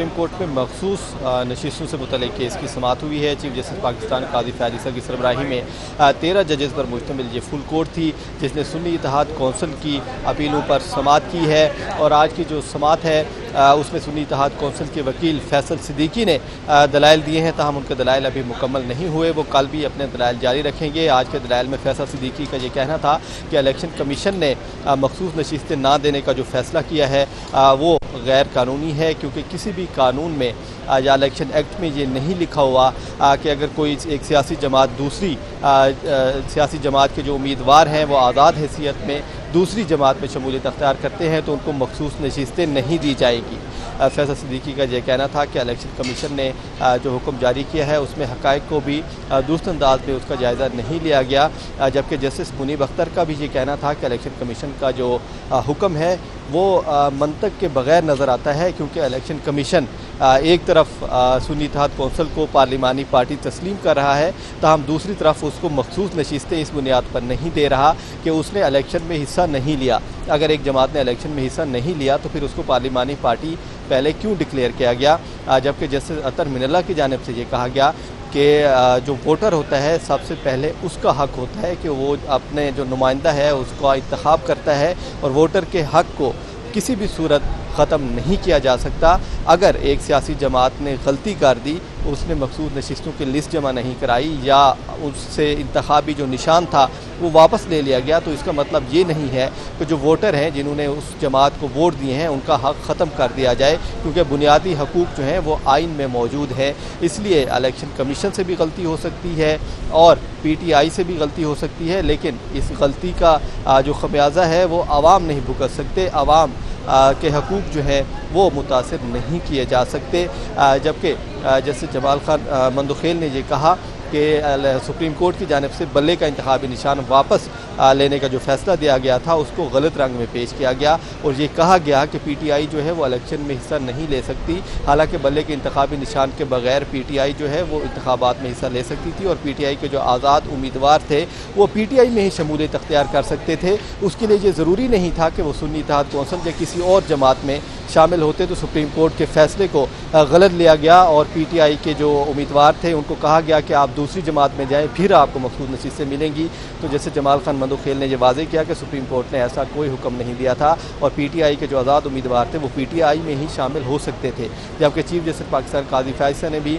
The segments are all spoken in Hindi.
सुप्रीम कोर्ट में मखसूस नशिस्तों से मुतल्लिक़ केस की समाअत हुई है। चीफ जस्टिस पाकिस्तान काजी फ़याज़ ईसा की सरबराही में 13 जजेस पर मुश्तमिल ये फुल कोर्ट थी, जिसने सुन्नी इत्तेहाद कौंसिल की अपीलों पर समाअत की है। और आज की जो समाअत है उसमें सुन्नी इत्तेहाद कौंसिल के वकील फैसल सिद्दीकी ने दलाइल दिए हैं, ताहम उनके दलाइल अभी मुकम्मल नहीं हुए। वो कल भी अपने दलाइल जारी रखेंगे। आज के दलाइल में फैसल सिद्दीकी का ये कहना था कि इलेक्शन कमीशन ने मखसूस नशिस्तें ना देने का जो फैसला किया है वो गैर कानूनी है, क्योंकि किसी भी कानून में या इलेक्शन एक्ट में ये नहीं लिखा हुआ कि अगर कोई एक सियासी जमात दूसरी सियासी जमात के जो उम्मीदवार हैं वो आज़ाद हैसियत में दूसरी जमात में शमूलियत अख्तियार करते हैं तो उनको मखसूस नशिस्तें नहीं दी जाएगी। फैसल सिद्दीकी का यह कहना था कि इलेक्शन कमीशन ने जो हुक्म जारी किया है उसमें हक़ाइक़ को भी दुरुस्त अंदाज में उसका जायज़ा नहीं लिया गया। जबकि जस्टिस मुनीब अख्तर का भी ये कहना था कि इलेक्शन कमीशन का जो हुक्म है वो मंतक के बग़ैर नज़र आता है, क्योंकि इलेक्शन कमीशन एक तरफ सुन्नी इत्तेहाद कौंसिल को पार्लिमानी पार्टी तस्लीम कर रहा है, ताहम दूसरी तरफ उसको मखसूस नशिस्तें इस बुनियाद पर नहीं दे रहा कि उसने इलेक्शन में हिस्सा नहीं लिया। अगर एक जमात ने इलेक्शन में हिस्सा नहीं लिया तो फिर उसको पार्लिमानी पार्टी पहले क्यों डिक्लेयर किया गया। जबकि जस्टिस अतर मिनल्ला की जानिब से ये कहा गया कि जो वोटर होता है सबसे पहले उसका हक़ होता है कि वो अपने जो नुमाइंदा है उसका इंतखाब करता है, और वोटर के हक़ को किसी भी सूरत ख़त्म नहीं किया जा सकता। अगर एक सियासी जमात ने गलती कर दी, उसने मखसूस नशिस्तों की लिस्ट जमा नहीं कराई या उससे इंतखाबी जो निशान था वो वापस ले लिया गया, तो इसका मतलब ये नहीं है कि जो वोटर हैं जिन्होंने उस जमात को वोट दिए हैं उनका हक़ ख़त्म कर दिया जाए, क्योंकि बुनियादी हकूक़ जो हैं वो आइन में मौजूद है। इसलिए इलेक्शन कमीशन से भी गलती हो सकती है और PTI से भी गलती हो सकती है, लेकिन इस गलती का जो खमियाजा है वो आवाम नहीं भुगत सकते। आवाम के हकूक़ जो है वो मुतासिर नहीं किए जा सकते। जबकि जैसे जमाल खान मंदखेल ने ये कहा कि सुप्रीम कोर्ट की जानिब से बल्ले का इंतखाबी निशान वापस लेने का जो फैसला दिया गया था उसको गलत रंग में पेश किया गया, और ये कहा गया कि PTI जो है वो इलेक्शन में हिस्सा नहीं ले सकती। हालांकि बल्ले के इंतखाबी निशान के बगैर PTI जो है वो इंतखाबात में हिस्सा ले सकती थी, और PTI के जो आज़ाद उम्मीदवार थे वो PTI में ही शमूलियत अख्तियार कर सकते थे। उसके लिए ये ज़रूरी नहीं था कि वो सुन्नी इत्तेहाद कौंसिल या किसी और जमात में शामिल होते। तो सुप्रीम कोर्ट के फैसले को गलत लिया गया और PTI के जो उम्मीदवार थे उनको कहा गया कि आप दूसरी जमात में जाएं, फिर आपको मखसूस नशिस्तें मिलेंगी। तो जैसे जमाल खान मंदखेल ने यह वाज़ेह किया कि सुप्रीम कोर्ट ने ऐसा कोई हुक्म नहीं दिया था, और PTI के जो आज़ाद उम्मीदवार थे वो PTI में ही शामिल हो सकते थे। जबकि चीफ जस्टिस पाकिस्तान काजी फ़याज़ ईसा ने भी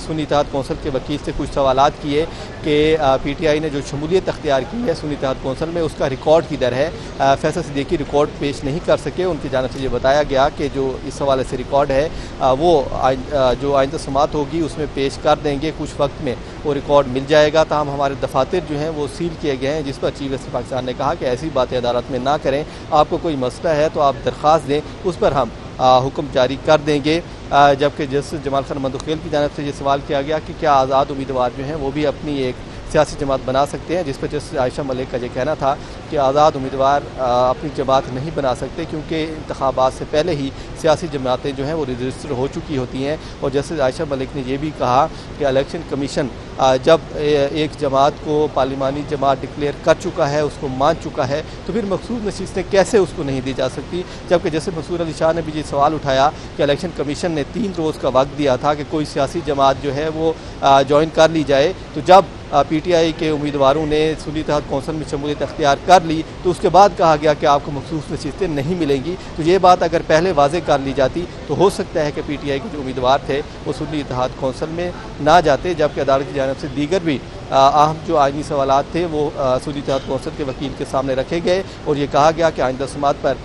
सुन्नी इत्तेहाद कौंसिल के वकील से कुछ सवालात किए कि PTI ने जो शमूलियत अख्तियार की है सुन्नी इत्तेहाद कौंसिल में उसका रिकॉर्ड किधर है। फैसल सिद्दीकी रिकॉर्ड पेश नहीं कर सके। उनकी जानिब से ये बताया गया कि जो इस हवाले से रिकॉर्ड है वो जो आइंदा समाअत होगी उसमें पेश कर देंगे, कुछ वक्त में वो रिकॉर्ड मिल जाएगा। ताहम हमारे दफातर जो हैं वो सील किए गए हैं, जिस पर चीफ जस्टिस पाकिस्तान ने कहा कि ऐसी बातें अदालत में ना करें, आपको कोई मसला है तो आप दरख्वास्त दें, उस पर हम हुक्म जारी कर देंगे। जबकि जस्टिस जमाल खान मंदखेल की जानिब से ये सवाल किया गया कि क्या आज़ाद उम्मीदवार जो हैं वो भी अपनी एक सियासी जमात बना सकते हैं, जिस पर जस्टिस आयशा मलिक का ये कहना था कि आज़ाद उम्मीदवार अपनी जमात नहीं बना सकते, क्योंकि इंतखाबात से पहले ही सियासी जमातें जो हैं वो रजिस्टर हो चुकी होती हैं। और जस्टिस आयशा मलिक ने यह भी कहा कि इलेक्शन कमीशन जब एक जमात को पार्लिमानी जमात डिक्लेयर कर चुका है, उसको मान चुका है, तो फिर मखसूस नशिस्तें कैसे उसको नहीं दी जा सकती। जबकि जैसे मसूर अली शाह ने भी ये सवाल उठाया कि इलेक्शन कमीशन ने 3 रोज़ का वक्त दिया था कि कोई सियासी जमात जो है वो ज्वाइन कर ली जाए, तो जब PTI के उम्मीदवारों ने सुन्नी इत्तेहाद कौंसिल में शमूलियत अख्तियार कर ली तो उसके बाद कहा गया कि आपको मखसूस नशिस्तें नहीं मिलेंगी। तो ये बात अगर पहले वाज़ेह कर ली जाती तो हो सकता है कि PTI के जो उम्मीदवार थे वो सुन्नी इत्तेहाद कौंसिल में ना जाते। जबकि अदालत की जानिब से दीगर भी अहम जो आइनी सवालात थे वो सुन्नी इत्तेहाद कौंसिल के वकील के सामने रखे गए, और ये कहा गया कि आइंदा समाअत पर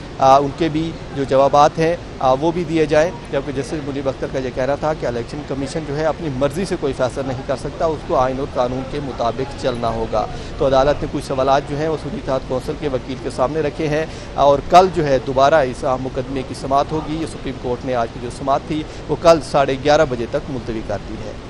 उनके भी जो जवाबात हैं वो भी दिए जाएँ। जबकि जस्टिस मुनीब अख्तर का ये कहना था कि इलेक्शन कमीशन जो है अपनी मर्ज़ी से कोई फैसला नहीं कर सकता, उसको आइन और कानून के मुताबिक चलना होगा। तो अदालत ने कुछ सवालात जो हैं वो सुन्नी इत्तेहाद कौंसिल के वकील के सामने रखे हैं, और कल जो है दोबारा इस मुकदमे की समाअत होगी। ये सुप्रीम कोर्ट ने आज की जो समाअत थी वो कल 11:30 बजे तक मुलतवी कर दी है।